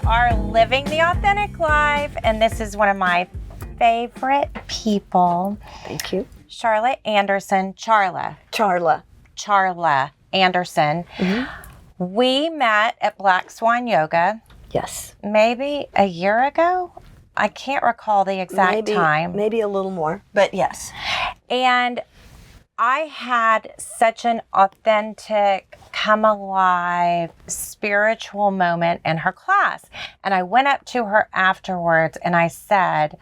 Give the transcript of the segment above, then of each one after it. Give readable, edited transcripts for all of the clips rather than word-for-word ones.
are living the authentic life, and this is one of my favorite people. Thank you. Charla Anderson. Charla Anderson. Mm-hmm. We met at Black Swan Yoga. Yes. Maybe a year ago? I can't recall the exact time. Maybe a little more, but yes. And I had such an authentic, come alive, spiritual moment in her class. And I went up to her afterwards and I said,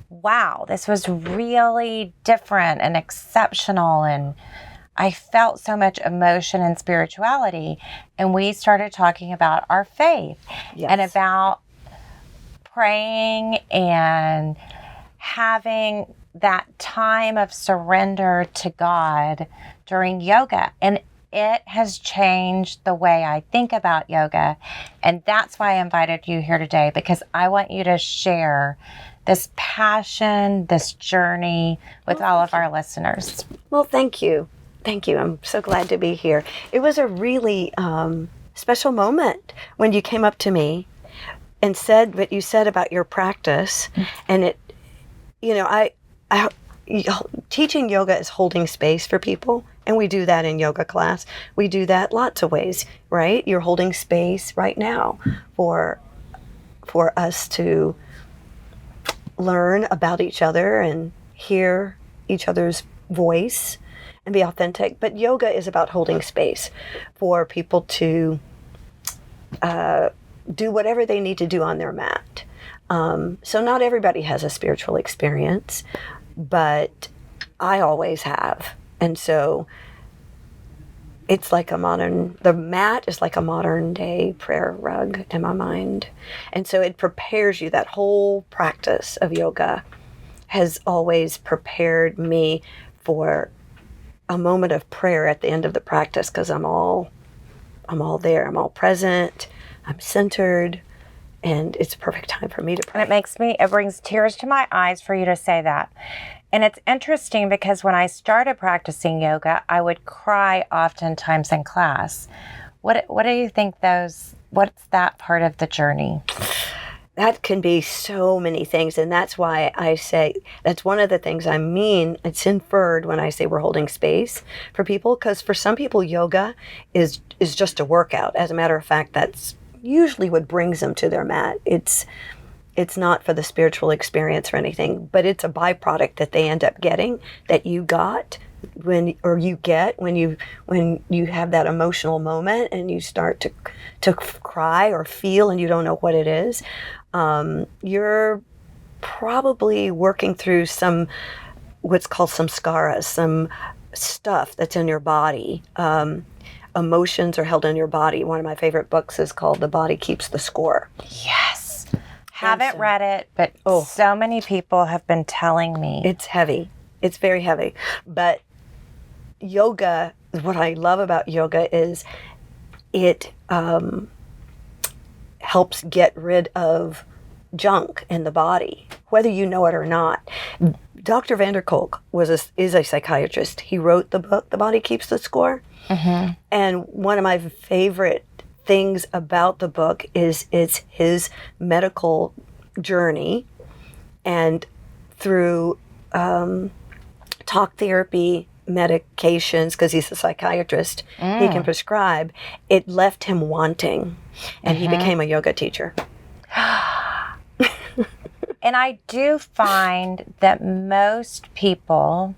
wow, this was really different and exceptional. And I felt so much emotion and spirituality. And we started talking about our faith and about praying and having that time of surrender to God during yoga. And it has changed the way I think about yoga. And that's why I invited you here today, because I want you to share this passion, this journey with all of our listeners. Well, thank you. Thank you. I'm so glad to be here. It was a really special moment when you came up to me and said what you said about your practice. And it, teaching yoga is holding space for people, and we do that in yoga class. We do that lots of ways, right? You're holding space right now for us to learn about each other and hear each other's voice and be authentic. But yoga is about holding space for people to do whatever they need to do on their mat. So not everybody has a spiritual experience, but I always have. And so it's like the mat is like a modern day prayer rug in my mind. And so it prepares you. That whole practice of yoga has always prepared me for a moment of prayer at the end of the practice, because I'm all there. I'm all present. I'm centered. And it's a perfect time for me to pray. And it brings tears to my eyes for you to say that. And it's interesting because when I started practicing yoga, I would cry oftentimes in class. What do you think what's that part of the journey? That can be so many things. And that's why I say, that's one of the things I mean. It's inferred when I say we're holding space for people, because for some people, yoga is just a workout. As a matter of fact, that's usually what brings them to their mat. It's not for the spiritual experience or anything, but it's a byproduct that they end up getting, that you got when you have that emotional moment and you start to cry or feel and you don't know what it is. You're probably working through what's called samskaras, some stuff that's in your body. Emotions are held in your body. One of my favorite books is called The Body Keeps the Score. Yes. Haven't read it, but so many people have been telling me. It's heavy. It's very heavy. But yoga, what I love about yoga is it helps get rid of junk in the body, whether you know it or not. Dr. Van der Kolk is a psychiatrist. He wrote the book, The Body Keeps the Score. Mm-hmm. And one of my favorite things about the book is it's his medical journey, and through talk therapy, medications, because he's a psychiatrist, he can prescribe, it left him wanting, and he became a yoga teacher. And I do find that most people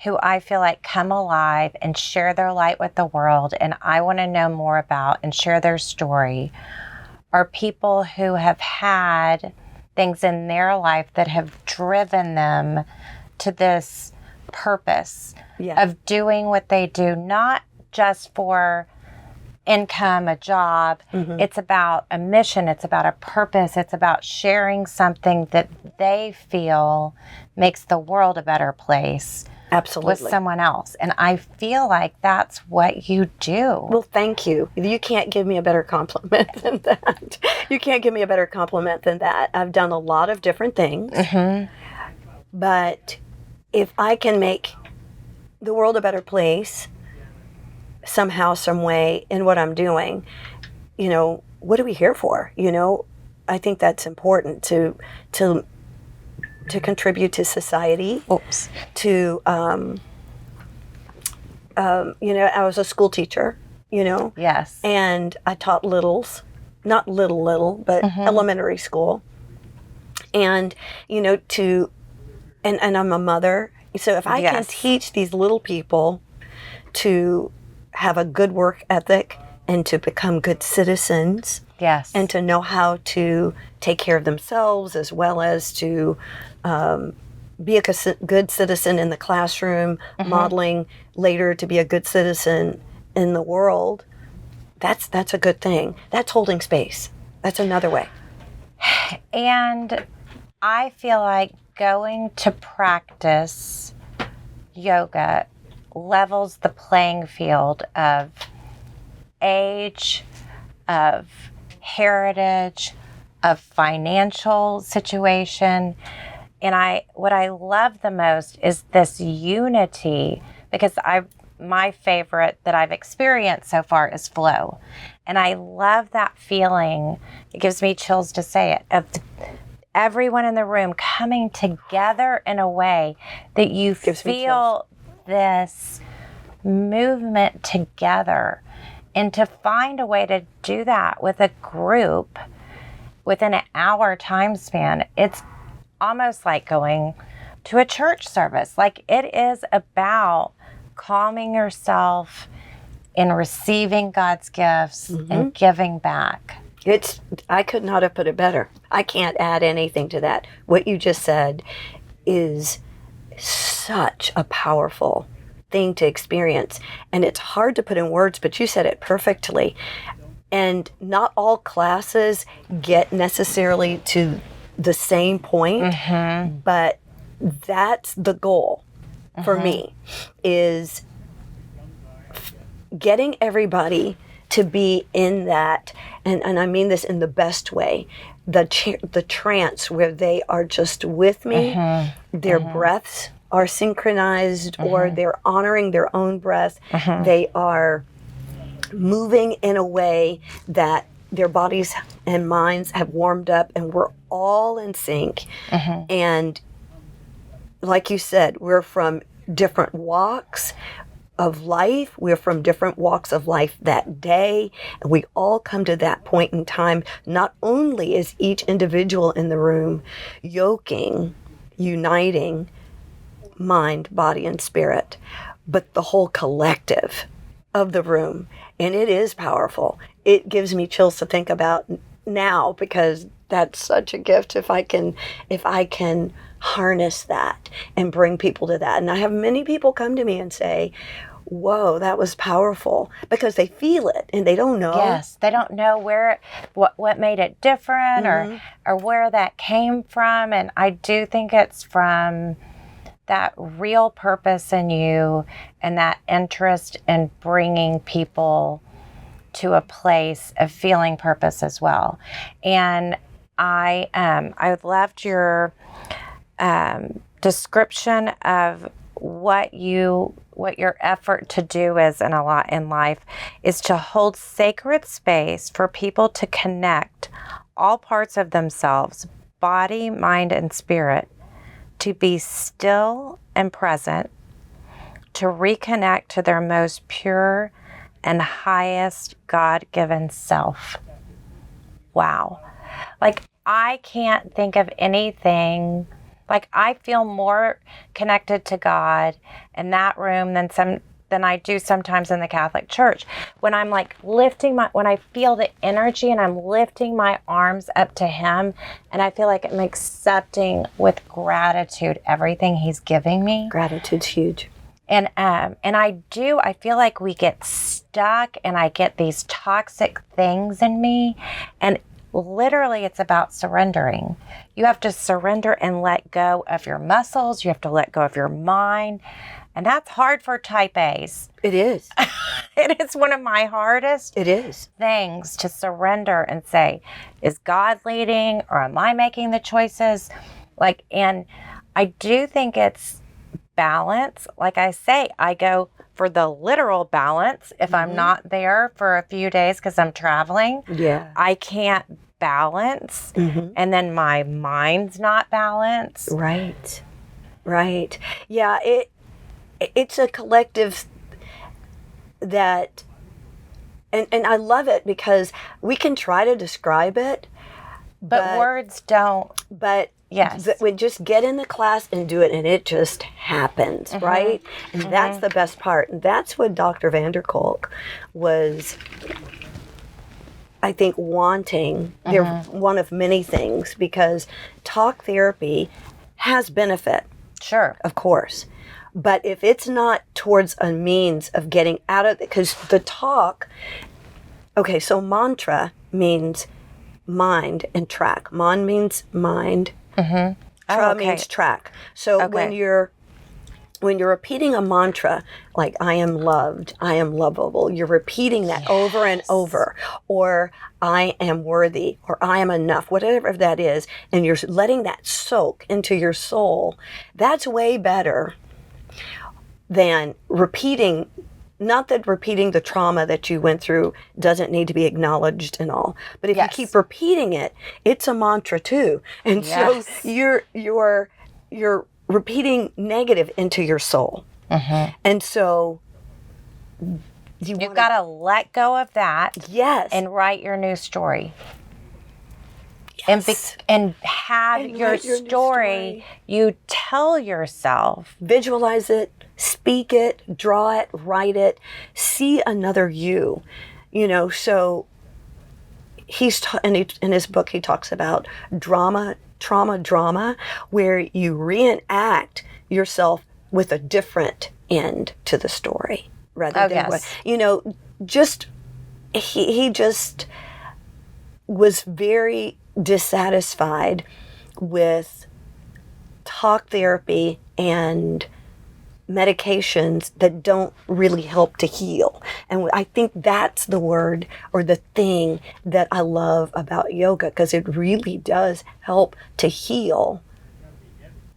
who I feel like come alive and share their light with the world, and I want to know more about and share their story, are people who have had things in their life that have driven them to this purpose of doing what they do, not just for income, a job. Mm-hmm. It's about a mission. It's about a purpose. It's about sharing something that they feel makes the world a better place. Absolutely. With someone else. And I feel like that's what you do. Well, thank you. You can't give me a better compliment than that. You can't give me a better compliment than that. I've done a lot of different things. Mm-hmm. But if I can make the world a better place somehow, some way in what I'm doing, what are we here for? I think that's important to contribute to society. Oops. To I was a school teacher, Yes. and I taught littles, not little, but elementary school. And, and I'm a mother. So if I can teach these little people to have a good work ethic and to become good citizens, Yes. and to know how to take care of themselves as well as to be a good citizen in the classroom, modeling later to be a good citizen in the world, that's a good thing. That's holding space. That's another way. And I feel like going to practice yoga levels the playing field of age, of heritage, of financial situation. And what I love the most is this unity, because my favorite that I've experienced so far is flow. And I love that feeling. It gives me chills to say it, of everyone in the room coming together in a way that you feel this movement together. And to find a way to do that with a group within an hour time span, it's almost like going to a church service. Like, it is about calming yourself and receiving God's gifts and giving back. I could not have put it better. I can't add anything to that. What you just said is such a powerful thing to experience. And it's hard to put in words, but you said it perfectly. And not all classes get necessarily to the same point, but that's the goal for me, is getting everybody to be in that, and I mean this in the best way, the trance where they are just with me, their breaths are synchronized, or they're honoring their own breath, they are moving in a way that their bodies and minds have warmed up, and we're all in sync. And like you said, we're from different walks of life. We're from different walks of life that day. And we all come to that point in time. Not only is each individual in the room uniting mind, body, and spirit, but the whole collective of the room. And it is powerful. It gives me chills to think about now, because that's such a gift if I can harness that and bring people to that. And I have many people come to me and say, whoa, that was powerful, because they feel it and they don't know. Yes, they don't know what made it different, or where that came from. And I do think it's from that real purpose in you and that interest in bringing people to a place of feeling purpose as well. And I loved your description of what your effort to do is in a lot in life is to hold sacred space for people to connect all parts of themselves, body, mind, and spirit, to be still and present, to reconnect to their most pure and highest God-given self. Wow. Like, I can't think of anything. Like, I feel more connected to God in that room than I do sometimes in the Catholic Church. When I'm like when I feel the energy and I'm lifting my arms up to Him, and I feel like I'm accepting with gratitude everything He's giving me. Gratitude's huge. And I feel like we get stuck, and I get these toxic things in me, and literally it's about surrendering. You have to surrender and let go of your muscles. You have to let go of your mind. And that's hard for type A's. It is. It is one of my hardest things to surrender and say, is God leading, or am I making the choices? And I do think it's balance. Like I say, I go for the literal balance if I'm not there for a few days because I'm traveling. Yeah. I can't balance, and then my mind's not balanced. Right. Yeah, it's a collective that, and I love it because we can try to describe it, but words don't. But yes, we just get in the class and do it, and it just happens, right? And that's the best part. And that's what Dr. Vanderkolk was, I think, wanting. They're one of many things, because talk therapy has benefit. Sure. Of course. But if it's not towards a means of getting out of it, because the talk, okay, so mantra means mind and track. Man means mind. Tra means track. So when you're repeating a mantra, like I am loved, I am lovable, you're repeating that over and over, or I am worthy, or I am enough, whatever that is, and you're letting that soak into your soul, that's way better than repeating. Not that repeating the trauma that you went through doesn't need to be acknowledged and all, but if you keep repeating it, it's a mantra too. And so you're repeating negative into your soul. And so you've got to let go of that. Yes. And write your new story. And have your story you tell yourself. Visualize it, speak it, draw it, write it, see another you. So he's in his book he talks about trauma, where you reenact yourself with a different end to the story rather than he just was very dissatisfied with talk therapy and medications that don't really help to heal. And I think that's the word or the thing that I love about yoga, because it really does help to heal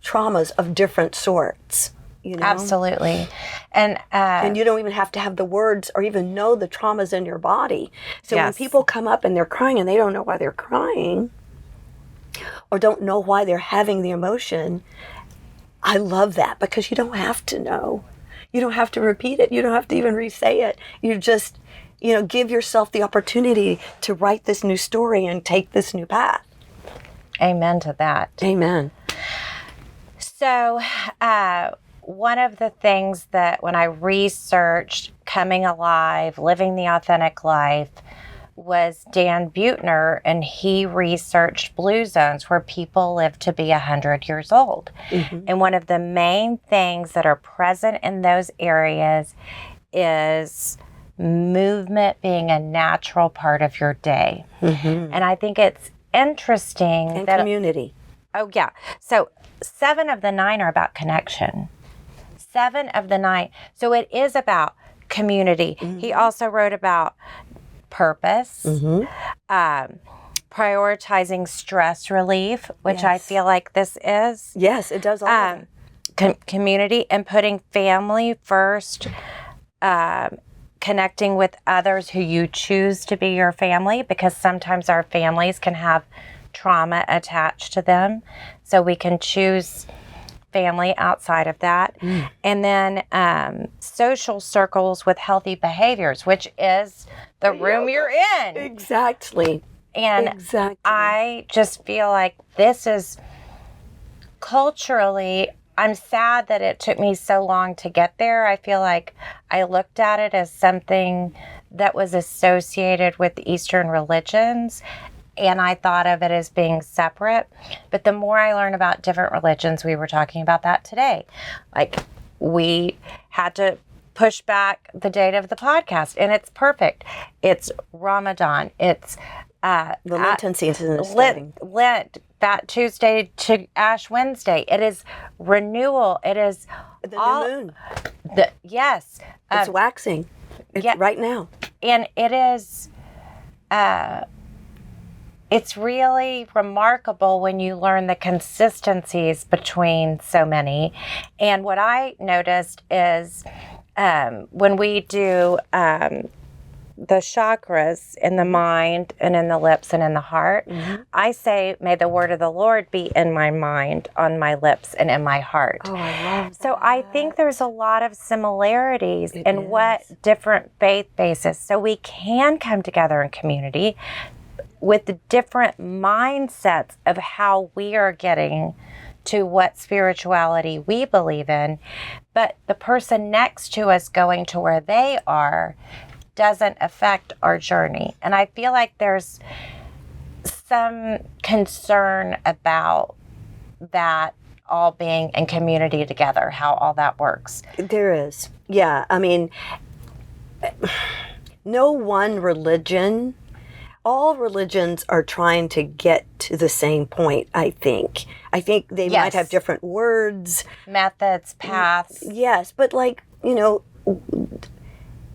traumas of different sorts. Absolutely. And you don't even have to have the words or even know the traumas in your body. So when people come up and they're crying and they don't know why they're crying or don't know why they're having the emotion, I love that, because you don't have to know. You don't have to repeat it. You don't have to even re-say it. You just, give yourself the opportunity to write this new story and take this new path. Amen to that. Amen. So, one of the things that when I researched coming alive, living the authentic life, was Dan Buettner, and he researched blue zones where people live to be 100 years old. And one of the main things that are present in those areas is movement being a natural part of your day. And I think it's interesting. And community. Oh, yeah. So 7 of the 9 are about connection. 7 of the 9. So it is about community. He also wrote about purpose, prioritizing stress relief, which I feel like this is. Yes, it does all of that. Community, and putting family first, connecting with others who you choose to be your family, because sometimes our families can have trauma attached to them. So we can choose family outside of that. And then social circles with healthy behaviors, which is the room you're in. Exactly. And I just feel like this is culturally, I'm sad that it took me so long to get there. I feel like I looked at it as something that was associated with Eastern religions, and I thought of it as being separate. But the more I learn about different religions, we were talking about that today. Like, we had to push back the date of the podcast, and it's perfect. It's Ramadan. It's the Lenten season is Lent, Fat Tuesday to Ash Wednesday. It is renewal. It is the new moon. Yes. It's waxing. It's right now. And it is... it's really remarkable when you learn the consistencies between so many. And what I noticed is when we do the chakras in the mind and in the lips and in the heart, I say, may the word of the Lord be in my mind, on my lips, and in my heart. Oh, I love that. So I think there's a lot of similarities in what different faith bases. So we can come together in community with the different mindsets of how we are getting to what spirituality we believe in, but the person next to us going to where they are doesn't affect our journey. And I feel like there's some concern about that all being in community together, how all that works. There is. Yeah. I mean, no one religion, all religions are trying to get to the same point, I think. I think they might have different words, methods, paths. Yes, but like,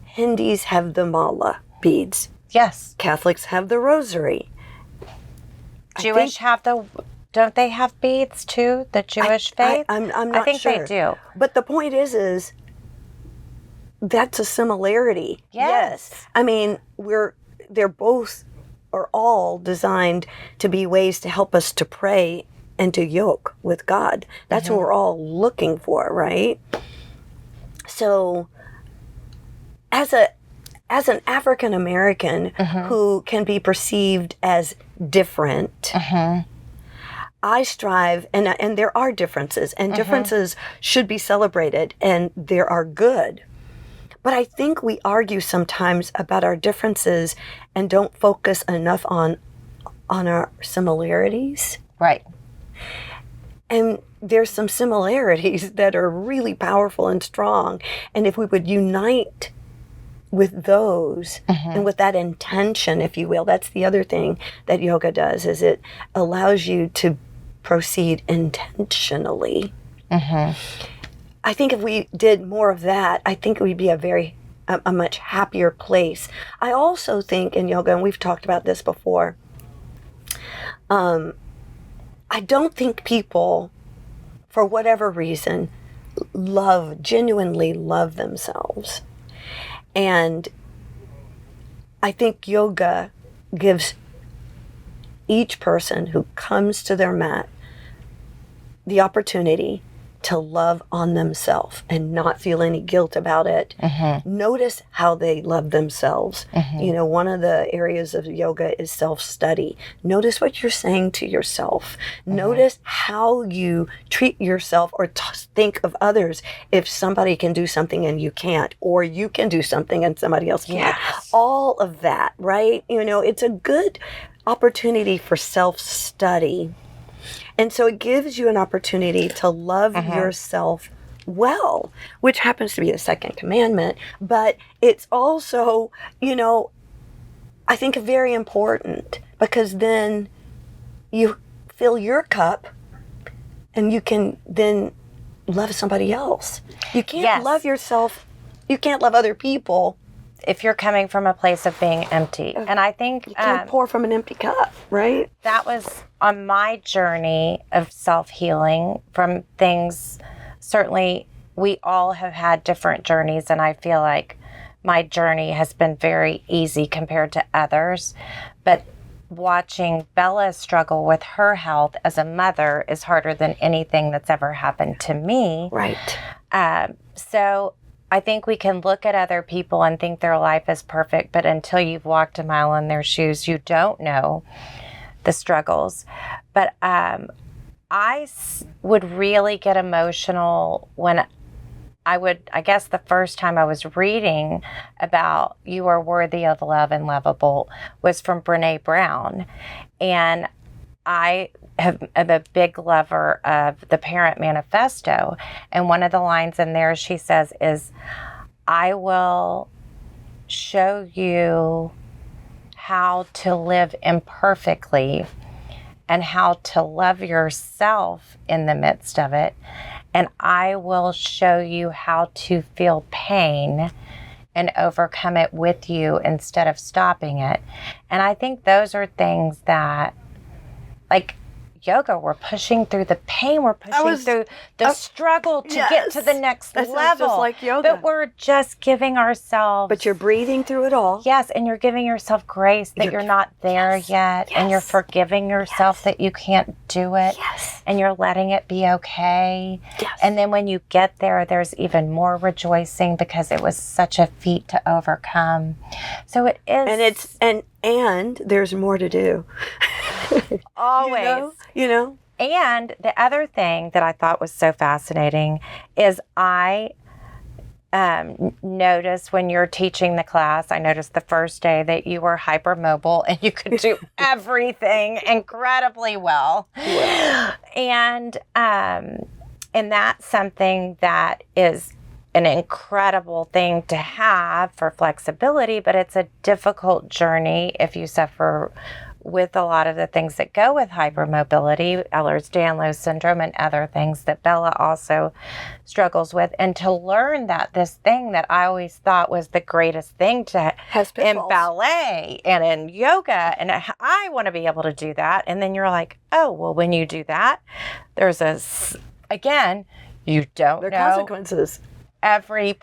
Hindus have the mala beads. Yes. Catholics have the rosary. Jewish don't they have beads too? The Jewish faith? I'm not I think sure. they do. But the point is that's a similarity. Yes. I mean, they're both are all designed to be ways to help us to pray and to yoke with God. That's what we're all looking for, right? So as an African American who can be perceived as different, I strive, and there are differences, and differences should be celebrated, and there are good. But I think we argue sometimes about our differences and don't focus enough on our similarities. Right. And there's some similarities that are really powerful and strong. And if we would unite with those and with that intention, if you will, that's the other thing that yoga does, is it allows you to proceed intentionally. I think if we did more of that, I think we'd be a much happier place. I also think in yoga, and we've talked about this before, I don't think people, for whatever reason, genuinely love themselves. And I think yoga gives each person who comes to their mat the opportunity to love on themselves and not feel any guilt about it. Notice how they love themselves. One of the areas of yoga is self-study. Notice what you're saying to yourself. Notice how you treat yourself or think of others if somebody can do something and you can't, or you can do something and somebody else can't. Yes. All of that, right? It's a good opportunity for self-study. And so it gives you an opportunity to love yourself well, which happens to be the second commandment. But it's also, I think very important, because then you fill your cup and you can then love somebody else. You can't love yourself. You can't love other people if you're coming from a place of being empty. And I think you can't pour from an empty cup, right? That was on my journey of self-healing from things. Certainly, we all have had different journeys, and I feel like my journey has been very easy compared to others. But watching Bella struggle with her health as a mother is harder than anything that's ever happened to me. Right. So I think we can look at other people and think their life is perfect, but until you've walked a mile in their shoes, you don't know the struggles. But I would really get emotional when I guess the first time I was reading about You Are Worthy of Love and Lovable was from Brene Brown. And I am a big lover of the Parent Manifesto. And one of the lines in there she says is, I will show you how to live imperfectly and how to love yourself in the midst of it. And I will show you how to feel pain and overcome it with you instead of stopping it. And I think those are things that, like, yoga, we're pushing through the pain, we're pushing through the struggle to get to the next that level. sounds just like yoga. But we're just giving ourselves. But you're breathing through it all. Yes, and you're giving yourself grace that you're not there yet, and you're forgiving yourself that you can't do it, and you're letting it be okay. Yes. And then when you get there, there's even more rejoicing because it was such a feat to overcome. So it is. And there's more to do. Always. You know? And the other thing that I thought was so fascinating is I noticed when you're teaching the class, I noticed the first day that you were hypermobile and you could do everything incredibly well. Yeah. And that's something that is an incredible thing to have for flexibility, but it's a difficult journey if you suffer with a lot of the things that go with hypermobility, Ehlers-Danlos syndrome, and other things that Bella also struggles with. And to learn that this thing that I always thought was the greatest thing in ballet and in yoga, and I want to be able to do that. And then you're like, oh, well, when you do that, there's again, you don't know. There are consequences. Every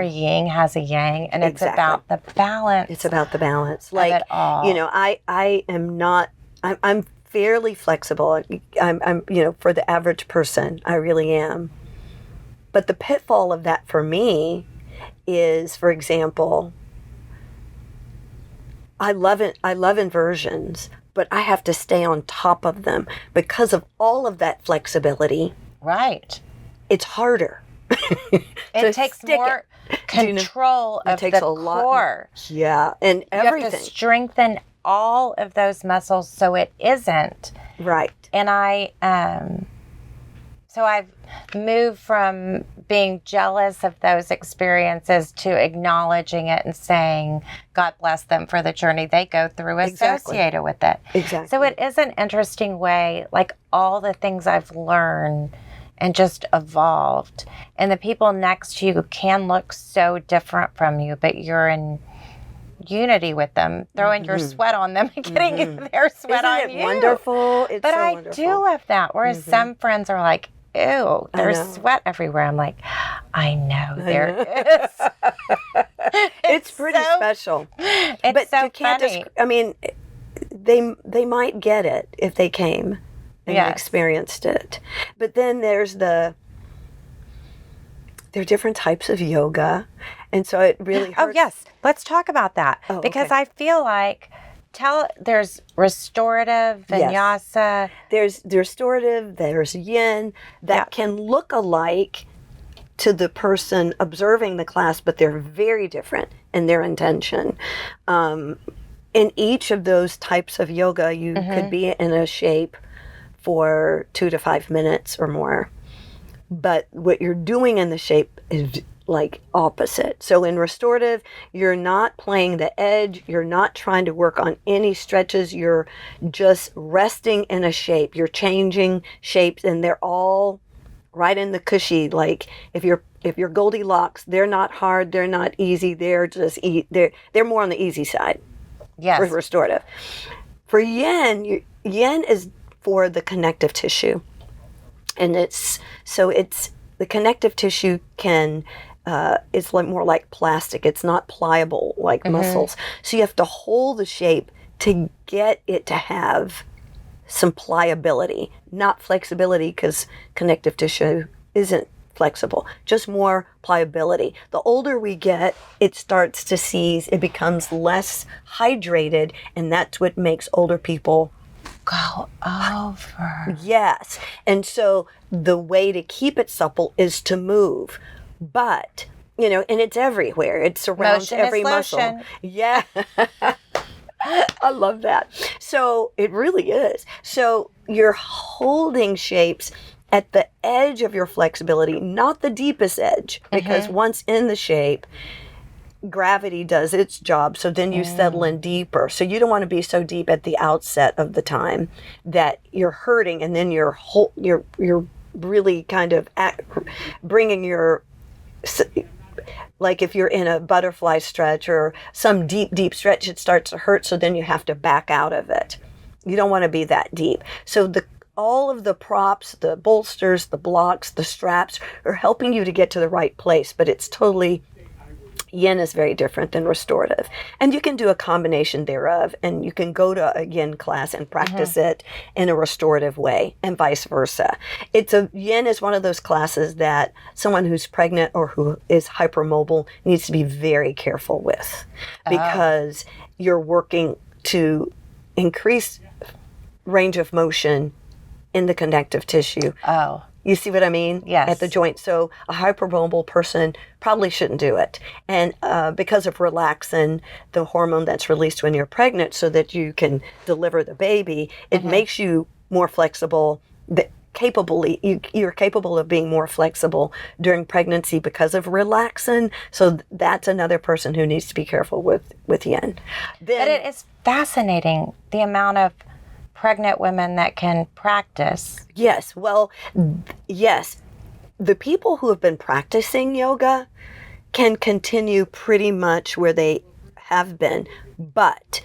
yin has a yang, and it's about the balance. It's about the balance. Like, it all. You know, I am not, I'm fairly flexible. I'm, for the average person, I really am. But the pitfall of that for me is, for example, I love inversions, but I have to stay on top of them because of all of that flexibility. Right. It's harder. It takes more control of the core. Yeah, and everything. You have to strengthen all of those muscles so it isn't. Right. And so I've moved from being jealous of those experiences to acknowledging it and saying, God bless them for the journey they go through associated with it. Exactly. So it is an interesting way, like all the things I've learned and just evolved. And the people next to you can look so different from you, but you're in unity with them, throwing your sweat on them and getting their sweat on you. Isn't it wonderful? It's but so I wonderful. do love that. Whereas some friends are like, ew, there's sweat everywhere. I'm like, I know there is. It's pretty special. It's but so you can't funny. I mean, they might get it if they came and experienced it. But then there are different types of yoga. And so it really hurts. Oh, yes. Let's talk about that. Because I feel like there's restorative, vinyasa. There's restorative, there's yin that can look alike to the person observing the class, but they're very different in their intention. In each of those types of yoga, you could be in a shape for 2 to 5 minutes or more. But what you're doing in the shape is like opposite. So in restorative, you're not playing the edge. You're not trying to work on any stretches. You're just resting in a shape. You're changing shapes, and they're all right in the cushy. Like if you're Goldilocks, they're not hard. They're not easy. They're just they're more on the easy side. Yes. For restorative. For yin, yin is for the connective tissue. And it's the connective tissue it's like more like plastic. It's not pliable like muscles. So you have to hold the shape to get it to have some pliability, not flexibility, because connective tissue isn't flexible, just more pliability. The older we get, it starts to seize, it becomes less hydrated, and that's what makes older people go over. Yes. And so the way to keep it supple is to move. But, and it's everywhere. It surrounds every muscle. Yeah. I love that. So it really is. So you're holding shapes at the edge of your flexibility, not the deepest edge, because once in the shape, gravity does its job, so then you settle in deeper. So you don't want to be so deep at the outset of the time that you're hurting, and then you're really kind of bringing your, like if you're in a butterfly stretch or some deep stretch, it starts to hurt, so then you have to back out of it. You don't want to be that deep. So all of the props, the bolsters, the blocks, the straps are helping you to get to the right place, but it's totally, yin is very different than restorative. And you can do a combination thereof, and you can go to a yin class and practice it in a restorative way, and vice versa. Yin is one of those classes that someone who's pregnant or who is hypermobile needs to be very careful with, because you're working to increase range of motion in the connective tissue. Oh. You see what I mean? Yes. At the joint. So a hypermobile person probably shouldn't do it. And because of relaxin, the hormone that's released when you're pregnant so that you can deliver the baby, it makes you more flexible, you're capable of being more flexible during pregnancy because of relaxin. So that's another person who needs to be careful with yin. But it is fascinating, the amount of pregnant women that can practice. Yes. Well, yes. The people who have been practicing yoga can continue pretty much where they have been. But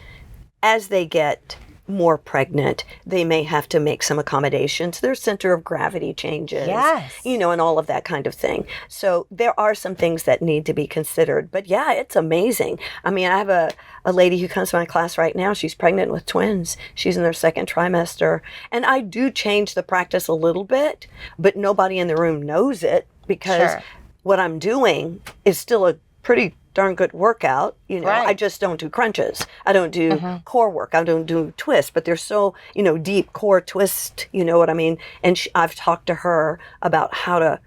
as they get more pregnant, they may have to make some accommodations. Their center of gravity changes, Yes. and all of that kind of thing. So there are some things that need to be considered. But yeah, it's amazing. I mean, I have a lady who comes to my class right now. She's pregnant with twins. She's in their second trimester. And I do change the practice a little bit, but nobody in the room knows it, because what I'm doing is still a pretty darn good workout. Right. I just don't do crunches. I don't do core work. I don't do twists, but they're so, deep core twist, you know what I mean? And I've talked to her about how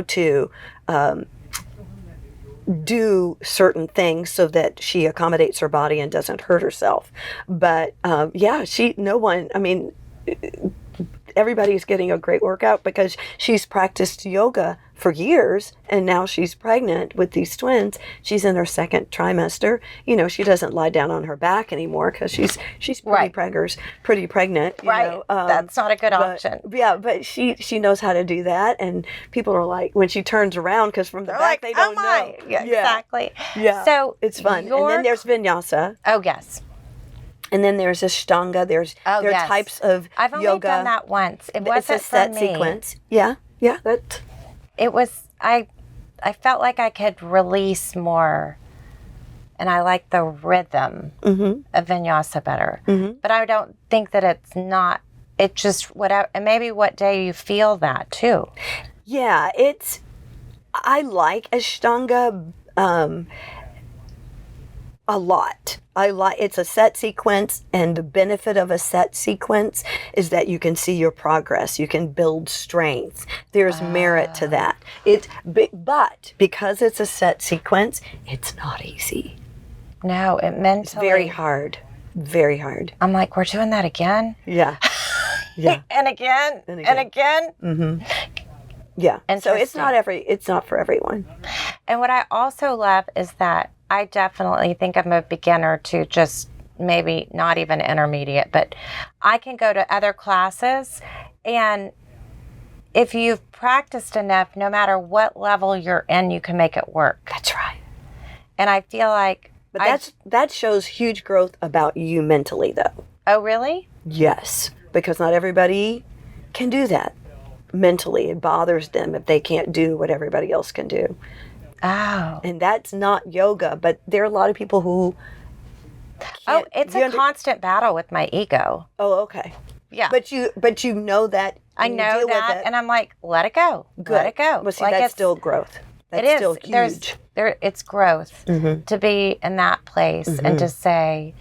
to do certain things so that she accommodates her body and doesn't hurt herself. But everybody's getting a great workout because she's practiced yoga for years, and now she's pregnant with these twins. She's in her second trimester. She doesn't lie down on her back anymore because she's pretty pregnant. Right. That's not a good option. Yeah, but she knows how to do that, and people are like, when she turns around, because from the back they don't know. Yeah, exactly. Yeah. So it's fun. And then there's vinyasa. Oh, yes. And then there's Ashtanga. There are types of I've only yoga. done that once. It wasn't it's a set for me. sequence. Yeah. That. It was. I felt like I could release more, and I like the rhythm of vinyasa better. But I don't think that it's not. It's just whatever. And maybe what day you feel that too. Yeah, I like Ashtanga. A lot. It's a set sequence, and the benefit of a set sequence is that you can see your progress. You can build strength. There's merit to that. But because it's a set sequence, it's not easy. No, it mentally. It's very hard. Very hard. I'm like, we're doing that again? Yeah. Yeah. and again. And again. Mm-hmm. Yeah. So it's not for everyone. And what I also love is that I definitely think I'm a beginner to just maybe not even intermediate, but I can go to other classes, and if you've practiced enough, no matter what level you're in, you can make it work. That's right. And I feel like... But that shows huge growth about you mentally, though. Oh, really? Yes, because not everybody can do that mentally. It bothers them if they can't do what everybody else can do. Oh. And that's not yoga, but there are a lot of people who can't. It's a constant battle with my ego. Oh, okay. Yeah. But you know that. I know that, and I'm like, let it go. Good. Let it go. Well, see, that's still growth. That's still huge. It's growth to be in that place and to say,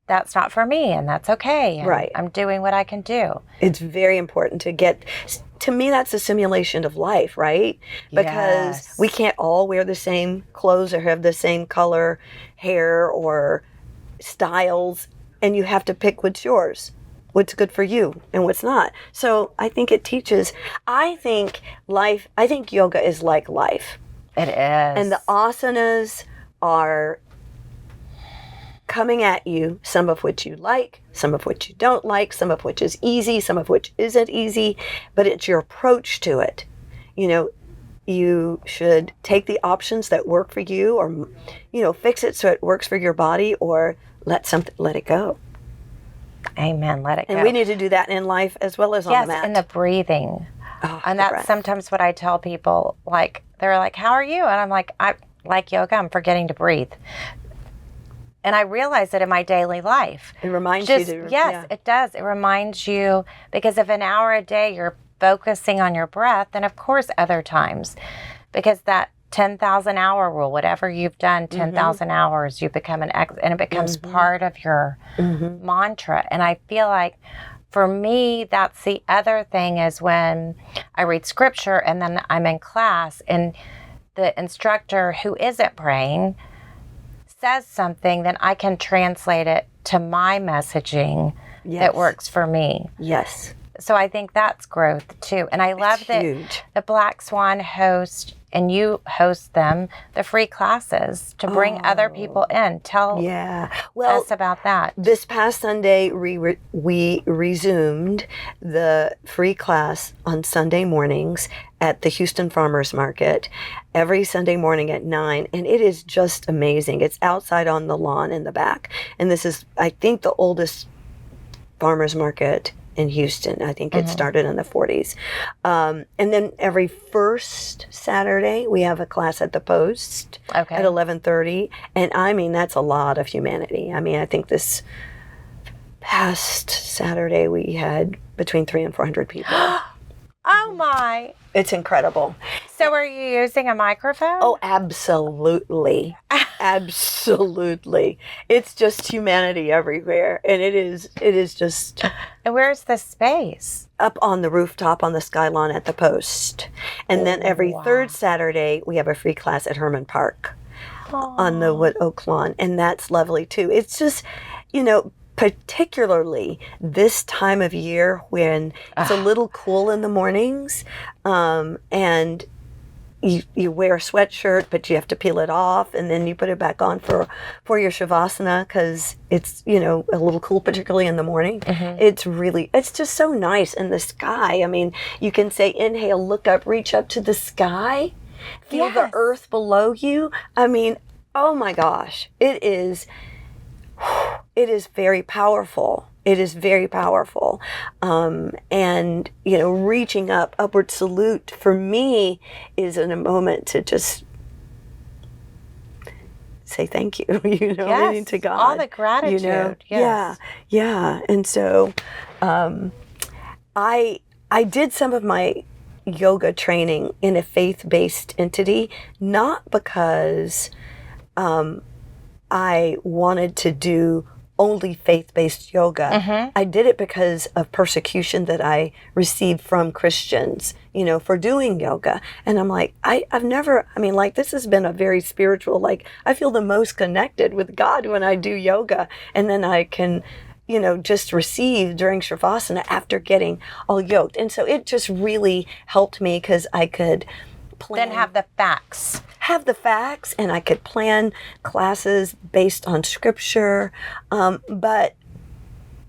that's not for me, and that's okay. And right. I'm doing what I can do. It's very important to get... To me, that's a simulation of life, right? Because we can't all wear the same clothes or have the same color hair or styles, and you have to pick what's yours, what's good for you and what's not. So I think it teaches, I think yoga is like life. It is. And the asanas are coming at you, some of which you like, some of which you don't like, some of which is easy, some of which isn't easy, but it's your approach to it. You should take the options that work for you, or fix it so it works for your body, or let it go. Amen. Let it go. And we need to do that in life as well as on the mat. Yes, and the breathing. Oh, And the that's breath. sometimes what I tell people, like, they're like, how are you? And I'm like, I like yoga, I'm forgetting to breathe. And I realize it in my daily life. It reminds Just, you to... yes, it does. It reminds you, because if an hour a day you're focusing on your breath, then of course other times, because that 10,000 hour rule, whatever you've done, 10,000 hours, you become and it becomes part of your mantra. And I feel like for me, that's the other thing, is when I read scripture and then I'm in class and the instructor who isn't praying says something, then I can translate it to my messaging that works for me. Yes. So I think that's growth too. And I love that the Black Swan host, and you host them, the free classes to bring other people in. Tell us about that. This past Sunday, we resumed the free class on Sunday mornings at the Houston Farmers Market every Sunday morning at 9. And it is just amazing. It's outside on the lawn in the back. And this is, I think, the oldest farmers market in Houston. I think it started in the 40s. And then every first Saturday, we have a class at the Post at 11:30. And I mean, that's a lot of humanity. I mean, I think this past Saturday, we had between 300 and 400 people. Oh my. It's incredible. So are you using a microphone? Oh, absolutely. Absolutely. It's just humanity everywhere. And it is just... And where's the space? Up on the rooftop on the Skylon at the Post. And then every third Saturday, we have a free class at Herman Park on the Wood Oak Lawn. And that's lovely too. It's just, particularly this time of year when it's a little cool in the mornings, and you wear a sweatshirt, but you have to peel it off, and then you put it back on for your shavasana because it's a little cool, particularly in the morning. It's just so nice. And the sky, I mean, you can say inhale, look up, reach up to the sky, feel the earth below you. I mean, oh my gosh, it is very powerful. It is very powerful. And, reaching up, upward salute for me is in a moment to just say thank you, to God. All the gratitude. Yes. Yeah. And so I did some of my yoga training in a faith-based entity, not because I wanted to do only faith-based yoga. I did it because of persecution that I received from Christians, for doing yoga. And I'm like, this has been a very spiritual, I feel the most connected with God when I do yoga. And then I can, just receive during Shavasana after getting all yoked. And so it just really helped me because I could plan. Then have the facts. And I could plan classes based on scripture. But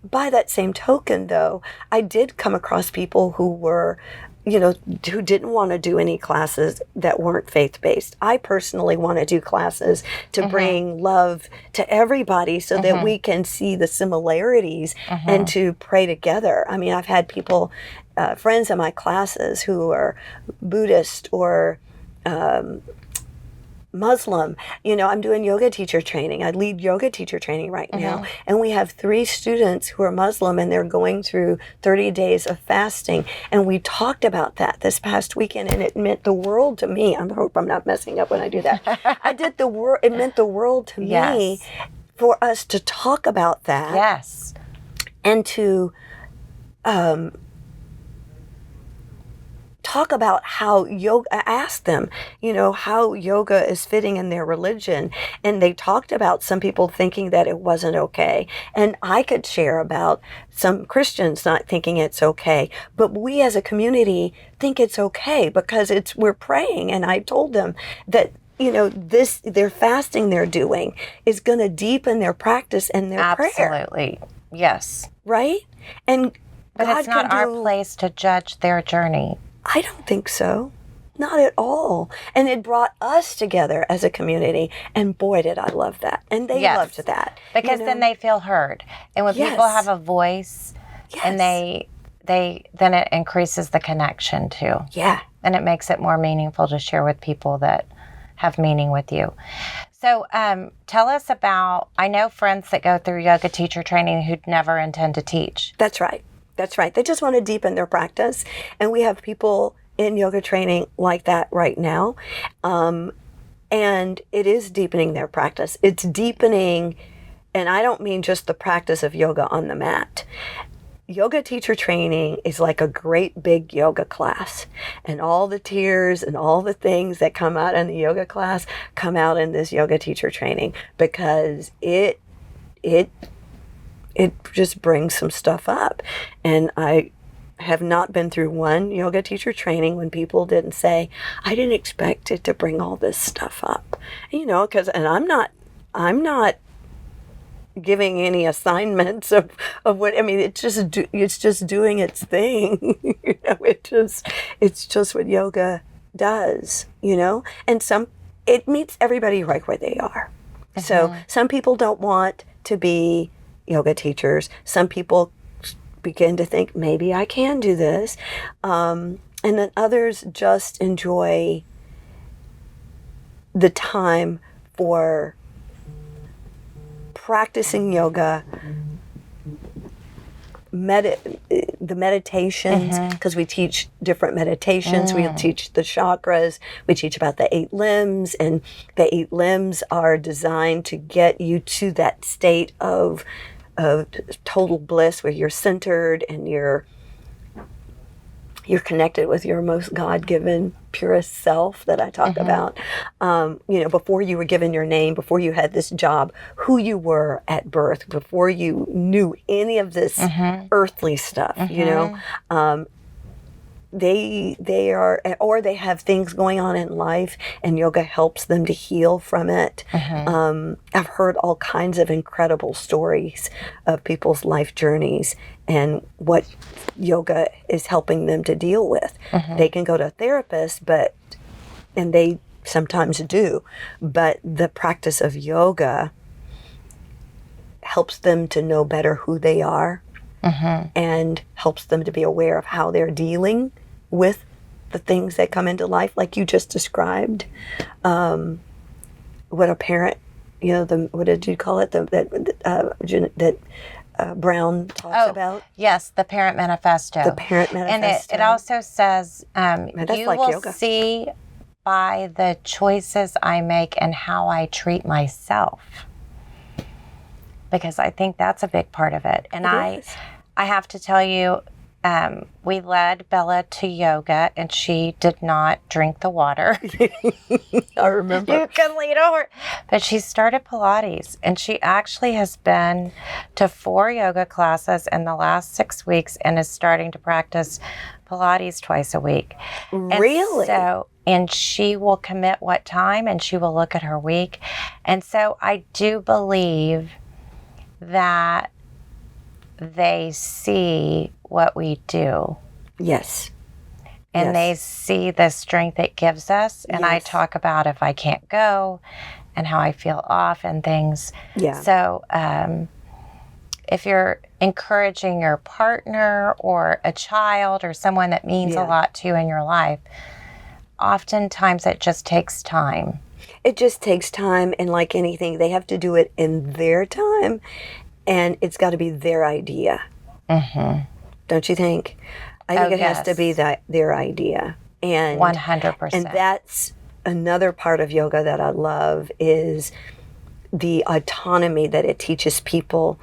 by that same token, though, I did come across people who were, who didn't want to do any classes that weren't faith-based. I personally want to do classes to bring love to everybody so that we can see the similarities and to pray together. I mean, I've had people, friends in my classes who are Buddhist or Muslim. I'm doing yoga teacher training. I lead yoga teacher training right now. And we have 3 students who are Muslim and they're going through 30 days of fasting. And we talked about that this past weekend and it meant the world to me. I hope I'm not messing up when I do that. It meant the world to me for us to talk about that. Yes. And to talk about how yoga, ask them, how yoga is fitting in their religion. And they talked about some people thinking that it wasn't okay. And I could share about some Christians not thinking it's okay. But we as a community think it's okay because we're praying. And I told them that their fasting they're doing is going to deepen their practice and their prayer. Absolutely. Yes. Right? But it's not our place to judge their journey. I don't think so. Not at all. And it brought us together as a community. And boy, did I love that. And they Yes. loved that. Because then they feel heard. And when people have a voice, and then it increases the connection too. Yeah. And it makes it more meaningful to share with people that have meaning with you. So tell us about, I know friends that go through yoga teacher training who'd never intend to teach. That's right. That's right. They just want to deepen their practice. And we have people in yoga training like that right now. And it is deepening their practice. It's deepening, and I don't mean just the practice of yoga on the mat. Yoga teacher training is like a great big yoga class, and all the tears and all the things that come out in the yoga class come out in this yoga teacher training, because it just brings some stuff up. And I have not been through one yoga teacher training when people didn't say, I didn't expect it to bring all this stuff up, and I'm not giving any assignments of what, it's just doing its thing. It's just what yoga does, and it meets everybody right where they are. So some people don't want to be yoga teachers. Some people begin to think, maybe I can do this. And then others just enjoy the time for practicing yoga, the meditations, because we teach different meditations. We teach the chakras. We teach about the 8 limbs, and the 8 limbs are designed to get you to that state of total bliss where you're centered and you're connected with your most God-given, purest self that I talk about. Before you were given your name, before you had this job, who you were at birth, before you knew any of this earthly stuff, they are, or they have things going on in life, and yoga helps them to heal from it. I've heard all kinds of incredible stories of people's life journeys and what yoga is helping them to deal with. They can go to a therapist, and they sometimes do, but the practice of yoga helps them to know better who they are, and helps them to be aware of how they're dealing with the things that come into life, like you just described. What a parent, what did you call it? That Brown talks about. Yes, the Parent Manifesto. The Parent Manifesto. And it also says, you like will yoga. see by the choices I make and how I treat myself. Because I think that's a big part of it. And I have to tell you, we led Bella to yoga, and she did not drink the water. I remember. You can lead over. But she started Pilates, and she actually has been to 4 yoga classes in the last 6 weeks and is starting to practice Pilates twice a week. Really? And she will commit what time, and she will look at her week. And so I do believe that they see what we do. Yes. And they see the strength it gives us. And I talk about if I can't go and how I feel off and things. Yeah. So if you're encouraging your partner or a child or someone that means a lot to you in your life, oftentimes it just takes time. It just takes time, and like anything, they have to do it in their time, and it's got to be their idea. Don't you think? I think it has to be their idea. And 100%. And that's another part of yoga that I love, is the autonomy that it teaches people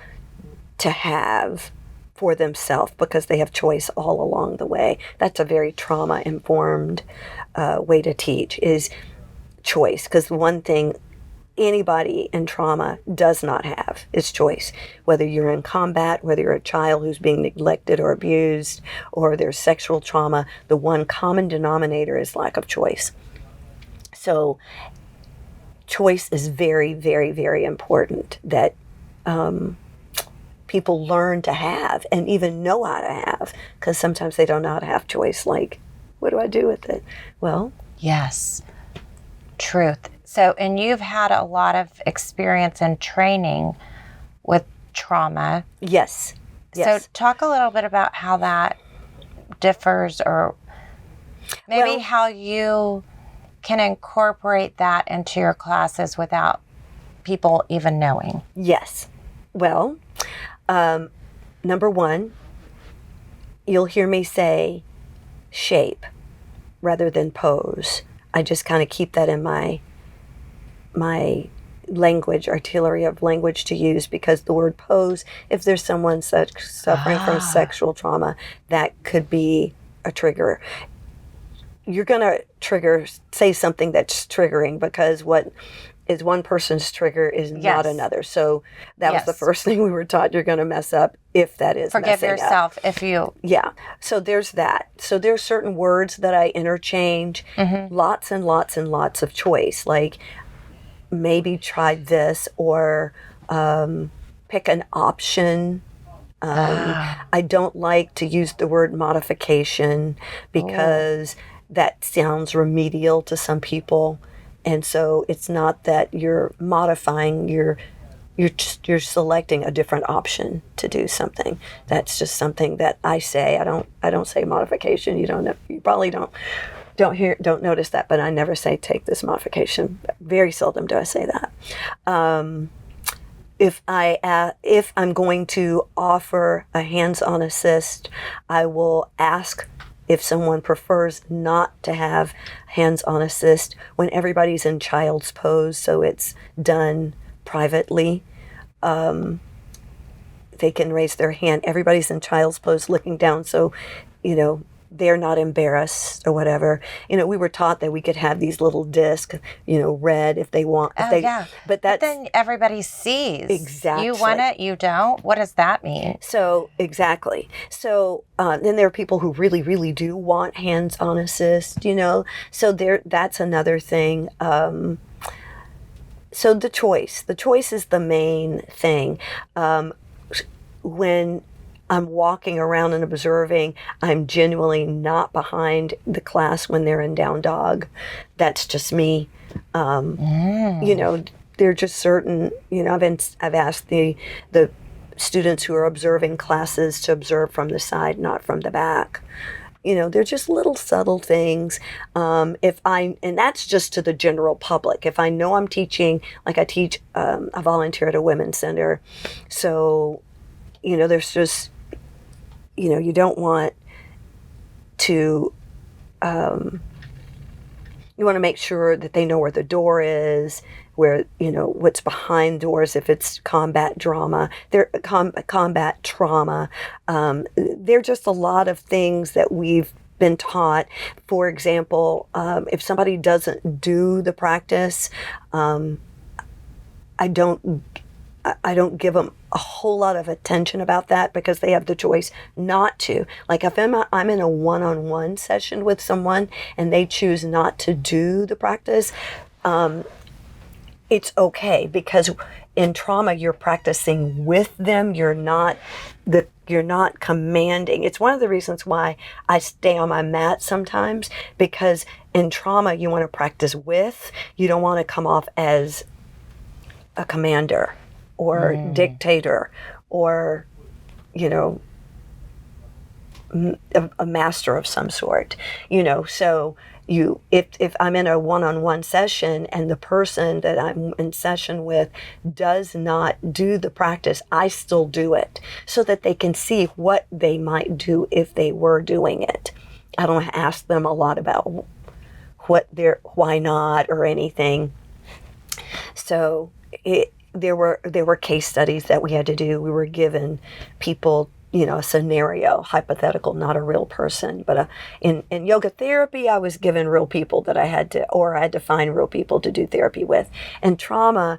to have for themselves, because they have choice all along the way. That's a very trauma-informed way to teach, is choice. Because one thing anybody in trauma does not have is choice. Whether you're in combat, whether you're a child who's being neglected or abused, or there's sexual trauma, the one common denominator is lack of choice. So choice is very, very, very important that people learn to have, and even know how to have, because sometimes they don't know how to have choice. Like, what do I do with it? Well, Yes. Truth. So, and you've had a lot of experience and training with trauma. Yes. So talk a little bit about how that differs, or maybe how you can incorporate that into your classes without people even knowing. Yes. Well, number one, you'll hear me say shape rather than pose. I just kind of keep that in my language, artillery of language to use, because the word pose, if there's someone suffering from sexual trauma, that could be a trigger. You're going to say something that's triggering, because what is one person's trigger is not another. So that was the first thing we were taught. You're going to mess up if that is Forgive messing yourself up. if you... Yeah. So there's that. So there's certain words that I interchange, lots and lots and lots of choice, like maybe try this, or pick an option. I don't like to use the word modification, because that sounds remedial to some people. And so it's not that you're modifying, you're selecting a different option to do something. That's just something that I say. I don't say modification. You probably don't notice that, but I never say take this modification. Very seldom do I say that. If I'm going to offer a hands-on assist, I will ask if someone prefers not to have hands-on assist when everybody's in child's pose, so it's done privately. They can raise their hand. Everybody's in child's pose looking down, so, they're not embarrassed or whatever. We were taught that we could have these little discs, red if they want. But then everybody sees. Exactly. You want it, you don't. What does that mean? So, exactly. So, then there are people who really, really do want hands-on assist, So that's another thing. So the choice is the main thing. When I'm walking around and observing, I'm genuinely not behind the class when they're in down dog. That's just me. They're just certain, I've asked the students who are observing classes to observe from the side, not from the back. They're just little subtle things. And that's just to the general public. If I know I'm teaching, like I volunteer at a women's center. So, there's just, you don't want to, you want to make sure that they know where the door is, where, what's behind doors, if it's combat trauma. There are just a lot of things that we've been taught. For example, if somebody doesn't do the practice, I don't give them a whole lot of attention about that, because they have the choice not to. Like if I'm in a one-on-one session with someone and they choose not to do the practice, it's okay, because in trauma you're practicing with them. You're not commanding. It's one of the reasons why I stay on my mat sometimes, because in trauma you want to practice with. You don't want to come off as a commander or dictator, or a master of some sort. So if I'm in a one-on-one session and the person that I'm in session with does not do the practice, I still do it, so that they can see what they might do if they were doing it. I don't ask them a lot about why not or anything. So there were case studies that we had to do. We were given people, a scenario, hypothetical, not a real person. But in yoga therapy, I was given real people that I had to find real people to do therapy with. And trauma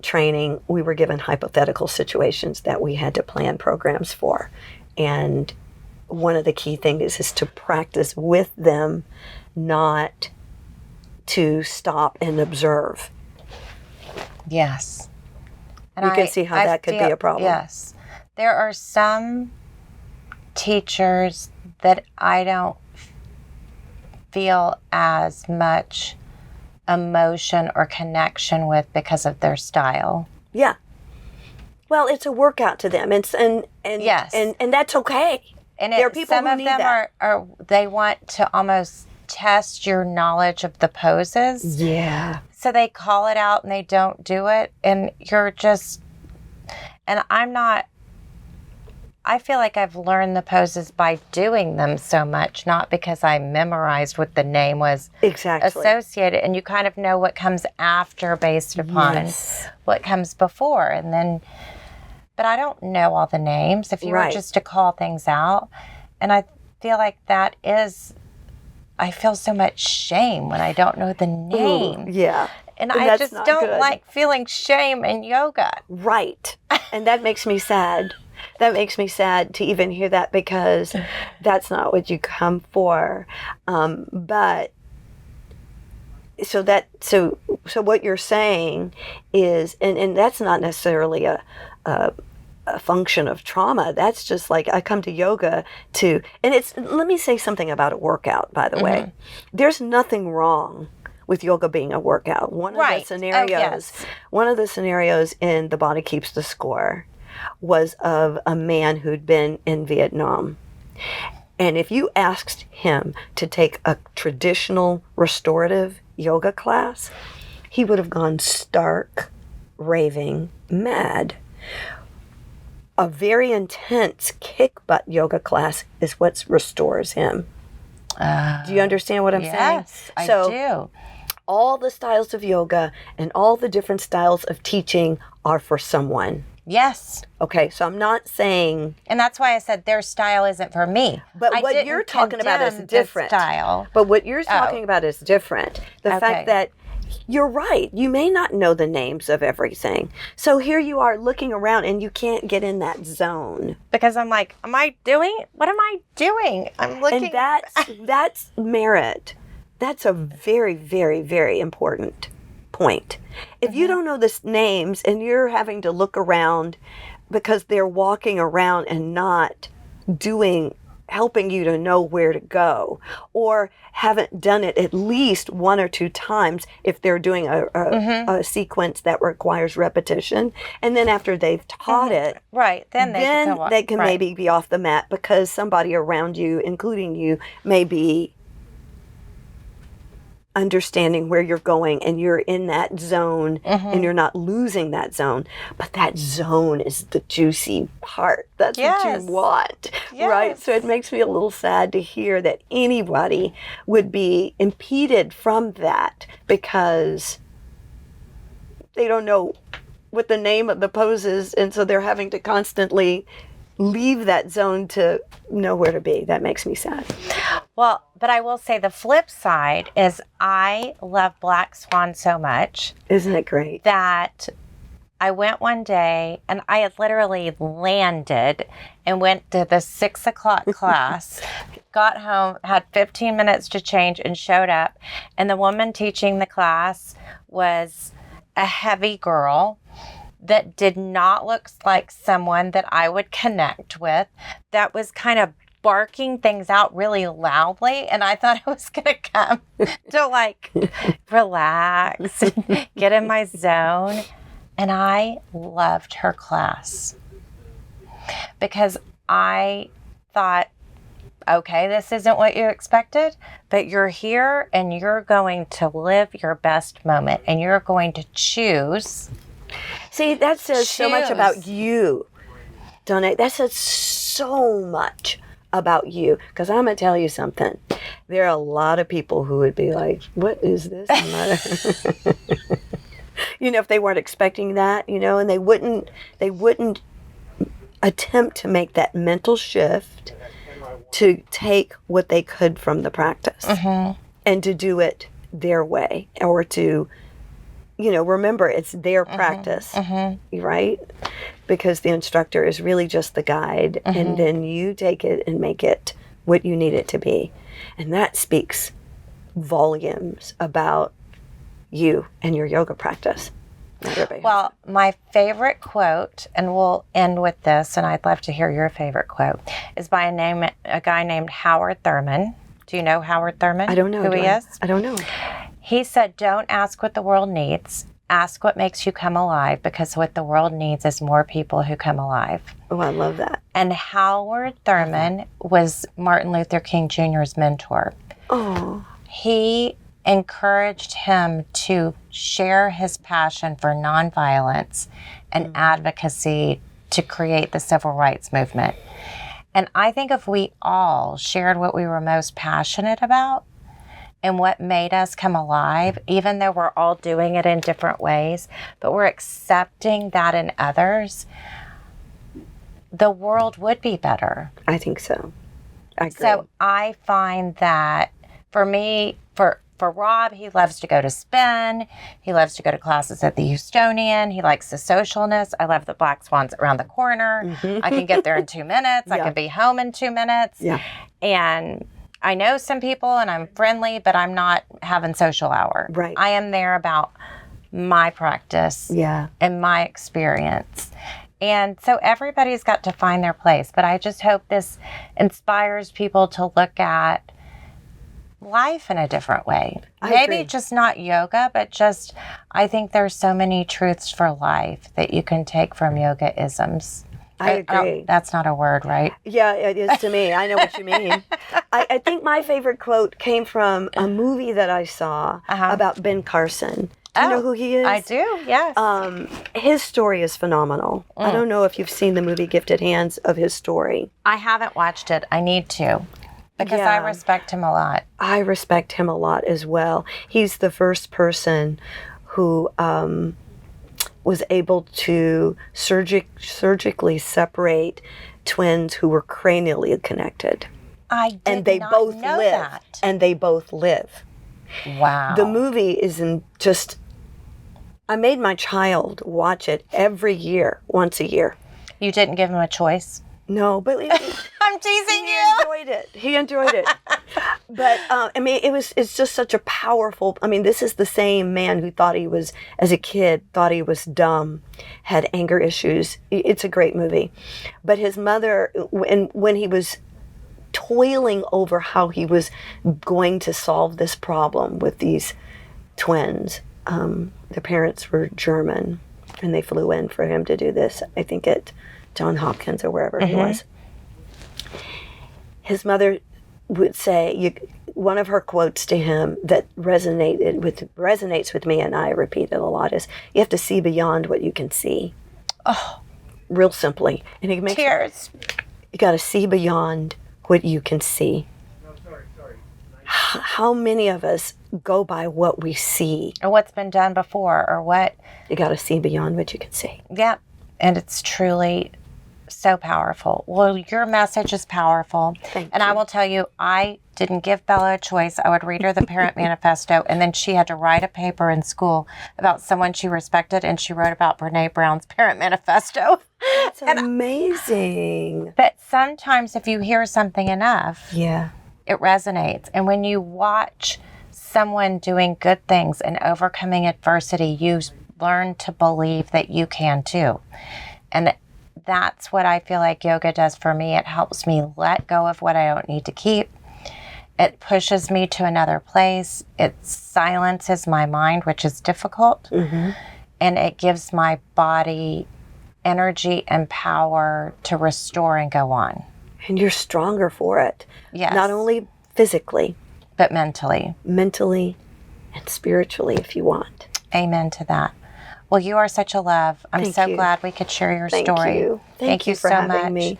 training, we were given hypothetical situations that we had to plan programs for. And one of the key things is to practice with them, not to stop and observe. Yes. And you can see how that could be a problem. Yes. There are some teachers that I don't feel as much emotion or connection with because of their style. Yeah. Well, it's a workout to them. And Yes. and that's okay. And there are people some who of need them that. are they want to almost test your knowledge of the poses. Yeah. So they call it out and they don't do it. And you're just, and I feel like I've learned the poses by doing them so much, not because I memorized what the name was Exactly. associated. And you kind of know what comes after based upon what comes before. And then, but I don't know all the names. If you were just to call things out, and I feel like that is, I feel so much shame when I don't know the name. Ooh, yeah. And I just don't like feeling shame in yoga. Right. And that makes me sad. That makes me sad to even hear that, because that's not what you come for. But so what you're saying is, and that's not necessarily a function of trauma. That's just like, I come to yoga to, and let me say something about a workout, by the way. There's nothing wrong with yoga being a workout. One of the scenarios in The Body Keeps the Score was of a man who'd been in Vietnam. And if you asked him to take a traditional restorative yoga class, he would have gone stark, raving mad. A very intense kick butt yoga class is what restores him. Do you understand what I'm saying? Yes, I do. All the styles of yoga and all the different styles of teaching are for someone. Yes. Okay, so I'm not saying... And that's why I said their style isn't for me. But what you're talking about is different. Style. But what you're talking about is different. The fact that you're right. You may not know the names of everything. So here you are looking around and you can't get in that zone. Because I'm like, what am I doing? I'm looking... And that's merit. That's a very, very, very important point. If you don't know the names and you're having to look around because they're walking around and not helping you to know where to go, or haven't done it at least one or two times if they're doing a sequence that requires repetition, and then after they've taught it, then they can maybe be off the mat because somebody around you, including you, may be understanding where you're going and you're in that zone and you're not losing that zone. But that zone is the juicy part. That's what you want, right? So it makes me a little sad to hear that anybody would be impeded from that because they don't know what the name of the pose is, and so they're having to constantly leave that zone to know where to be. That makes me sad. Well, but I will say the flip side is I love Black Swan so much. Isn't it great? That I went one day and I had literally landed and went to the 6 o'clock class, got home, had 15 minutes to change and showed up. And the woman teaching the class was a heavy girl that did not look like someone that I would connect with, that was kind of barking things out really loudly. And I thought I was going to come to like relax and get in my zone. And I loved her class because I thought, okay, this isn't what you expected, but you're here and you're going to live your best moment and you're going to choose. See, that says so much about you, don't it? That says so much about you. Because I'm going to tell you something. There are a lot of people who would be like, what is this? If they weren't expecting that, and they wouldn't attempt to make that mental shift to take what they could from the practice and to do it their way, or to remember it's their practice, right? Because the instructor is really just the guide, and then you take it and make it what you need it to be. And that speaks volumes about you and your yoga practice. Well, my favorite quote, and we'll end with this, and I'd love to hear your favorite quote, is by a guy named Howard Thurman. Do you know Howard Thurman? I don't know who he is. I don't know. He said, don't ask what the world needs. Ask what makes you come alive, because what the world needs is more people who come alive. Oh, I love that. And Howard Thurman was Martin Luther King Jr.'s mentor. Oh. He encouraged him to share his passion for nonviolence and advocacy to create the civil rights movement. And I think if we all shared what we were most passionate about and what made us come alive, even though we're all doing it in different ways, but we're accepting that in others, the world would be better. I think so. I agree. So I find that for me, for Rob, he loves to go to spin. He loves to go to classes at the Houstonian. He likes the socialness. I love the Black Swans around the corner. I can get there in 2 minutes. I can be home in 2 minutes. Yeah. And I know some people and I'm friendly, but I'm not having social hour. Right. I am there about my practice and my experience. And so everybody's got to find their place. But I just hope this inspires people to look at life in a different way. Maybe just not yoga, but just, I think there's so many truths for life that you can take from yoga isms. I agree. That's not a word, right? Yeah, it is to me. I know what you mean. I think my favorite quote came from a movie that I saw about Ben Carson. Do you know who he is? I do, yes. His story is phenomenal. I don't know if you've seen the movie Gifted Hands of his story. I haven't watched it. I need to, because I respect him a lot. I respect him a lot as well. He's the first person who was able to surgically separate twins who were cranially connected. I did and they not both know live. that. And they both live. Wow. The movie is I made my child watch it every year, once a year. You didn't give him a choice? No, but I'm teasing you. He enjoyed it. But I mean, it's just such a powerful. I mean, this is the same man who thought he was, as a kid, thought he was dumb, had anger issues. It's a great movie. But his mother, when he was toiling over how he was going to solve this problem with these twins, the parents were German, and they flew in for him to do this. I think at Johns Hopkins or wherever he was. His mother would say, one of her quotes to him that resonates with me, and I repeat it a lot, is, you have to see beyond what you can see. Oh, real simply. And he makes tears. You got to see beyond what you can see. No, sorry. How many of us go by what we see? Or what's been done before, or what? You got to see beyond what you can see. Yep. And it's truly so powerful. Well, your message is powerful. Thank and you. I will tell you, I didn't give Bella a choice. I would read her the Parent Manifesto, and then she had to write a paper in school about someone she respected, and she wrote about Brene Brown's Parent Manifesto. That's amazing. But sometimes if you hear something enough, it resonates. And when you watch someone doing good things and overcoming adversity, you learn to believe that you can too. And that's what I feel like yoga does for me. It helps me let go of what I don't need to keep. It pushes me to another place. It silences my mind, which is difficult. And it gives my body energy and power to restore and go on. And you're stronger for it. Yes. Not only physically, but mentally. Mentally and spiritually, if you want. Amen to that. Well, you are such a love. I'm so glad we could share your story. Thank you for so having much. me.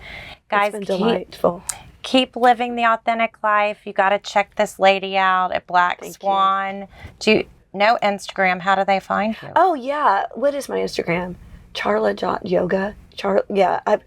Guys, it's been delightful. Keep living the authentic life. You got to check this lady out at Black Swan. Do you know Instagram? How do they find you? Oh, yeah. What is my Instagram? Charla.yoga.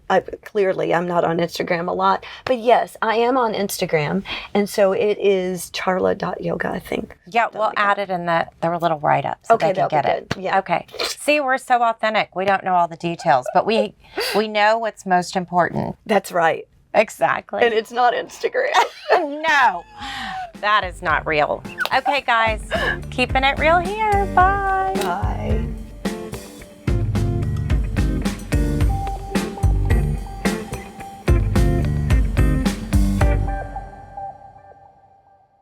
I clearly I'm not on Instagram a lot, but yes, I am on Instagram, and so it is charla.yoga, I think. Yeah, we'll add it in the little write-up so they can get it. Yeah. Okay. See, we're so authentic. We don't know all the details, but we know what's most important. That's right. Exactly. And it's not Instagram. No, that is not real. Okay, guys, keeping it real here. Bye. Bye.